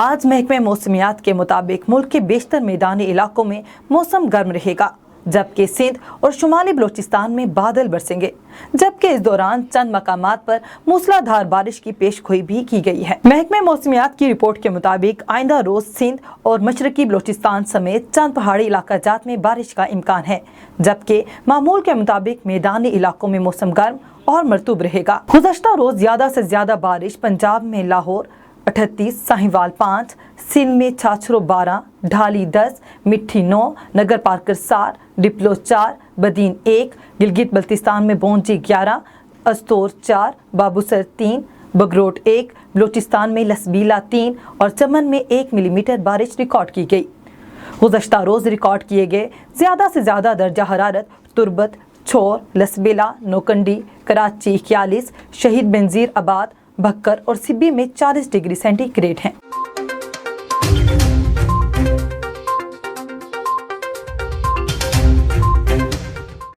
آج محکمہ موسمیات کے مطابق ملک کے بیشتر میدانی علاقوں میں موسم گرم رہے گا، جبکہ سندھ اور شمالی بلوچستان میں بادل برسیں گے، جبکہ اس دوران چند مقامات پر موسلادھار بارش کی پیش گوئی بھی کی گئی ہے۔ محکمہ موسمیات کی رپورٹ کے مطابق آئندہ روز سندھ اور مشرقی بلوچستان سمیت چند پہاڑی علاقہ جات میں بارش کا امکان ہے، جبکہ معمول کے مطابق میدانی علاقوں میں موسم گرم اور مرطوب رہے گا۔ گزشتہ روز زیادہ سے زیادہ بارش پنجاب میں لاہور 38، ساہیوال 5، سندھ میں چھاچھرو 12، ڈھالی 10، مٹھی 9، نگر پارکر 7، ڈپلو 4، بدین 1، گلگت بلتستان میں بونجی 11، استور 4، بابوسر 3، بگروٹ 1، بلوچستان میں لسبیلا 3 اور چمن میں 1 ملی میٹر بارش ریکارڈ کی گئی۔ گزشتہ روز ریکارڈ کیے گئے زیادہ سے زیادہ درجہ حرارت تربت، چھور، لسبیلا، نوکنڈی، کراچی 41، شہید بنظیر آباد، بھکر اور سبی میں 40 ڈگری سینٹی گریڈ ہیں۔